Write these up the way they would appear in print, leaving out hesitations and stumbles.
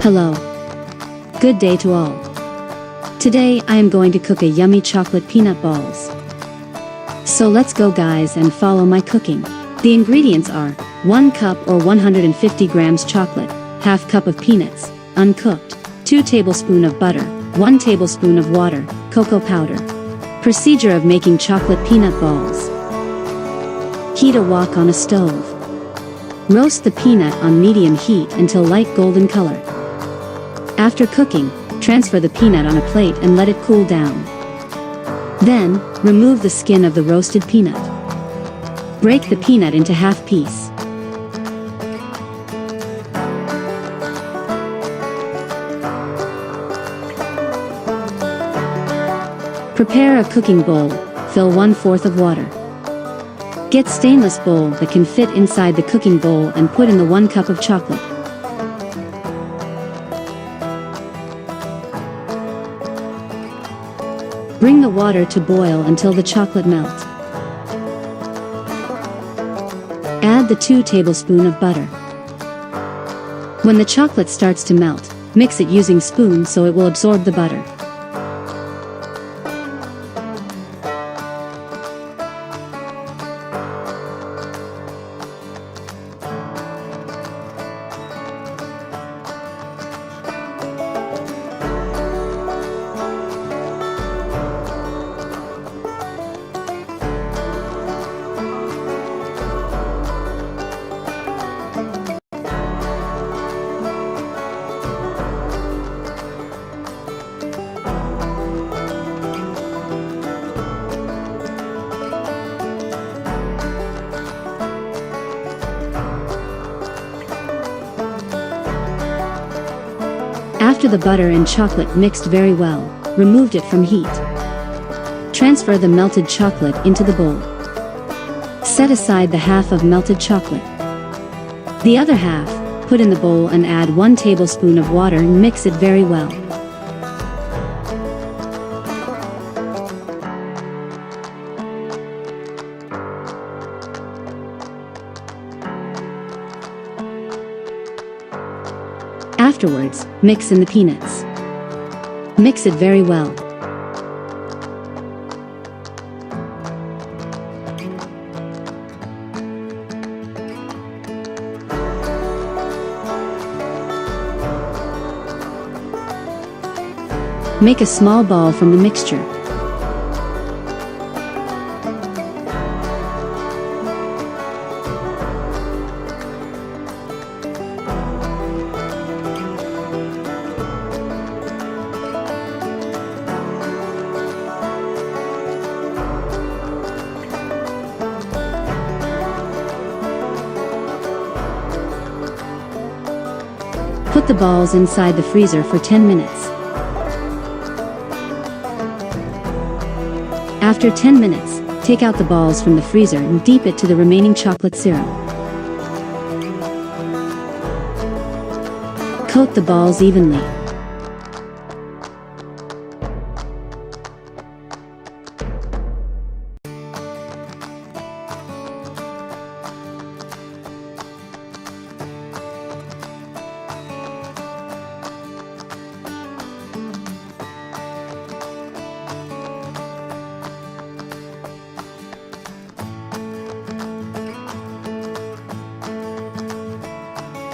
Hello. Good day to all. Today I am going to cook a yummy chocolate peanut balls. So let's go guys and follow my cooking. The ingredients are 1 cup or 150 grams chocolate, half cup of peanuts, uncooked, 2 tablespoons of butter, 1 tablespoon of water, cocoa powder. Procedure of making chocolate peanut balls. Heat a wok on a stove. Roast the peanut on medium heat until light golden color. After cooking, transfer the peanut on a plate and let it cool down. Then, remove the skin of the roasted peanut. Break the peanut into half piece. Prepare a cooking bowl, fill 1/4 of water. Get stainless bowl that can fit inside the cooking bowl and put in the 1 cup of chocolate. Bring the water to boil until the chocolate melts. Add the 2 tablespoons of butter. When the chocolate starts to melt, mix it using spoon so it will absorb the butter. After the butter and chocolate mixed very well, removed it from heat. Transfer the melted chocolate into the bowl. Set aside the half of melted chocolate. The other half, put in the bowl and add 1 tablespoon of water and mix it very well. Afterwards, mix in the peanuts. Mix it very well. Make a small ball from the mixture. Put the balls inside the freezer for 10 minutes. After 10 minutes, take out the balls from the freezer and dip it to the remaining chocolate syrup. Coat the balls evenly.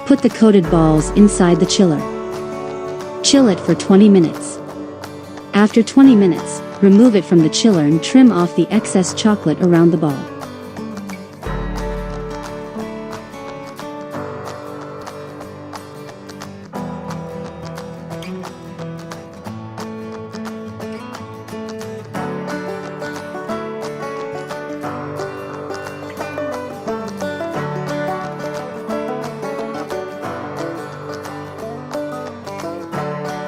Put the coated balls inside the chiller. Chill it for 20 minutes. After 20 minutes, remove it from the chiller and trim off the excess chocolate around the ball.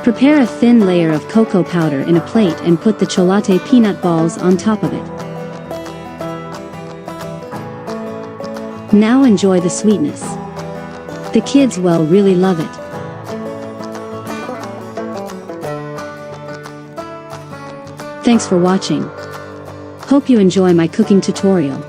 Prepare a thin layer of cocoa powder in a plate and put the chocolate peanut balls on top of it. Now enjoy the sweetness. The kids will really love it. Thanks for watching. Hope you enjoy my cooking tutorial.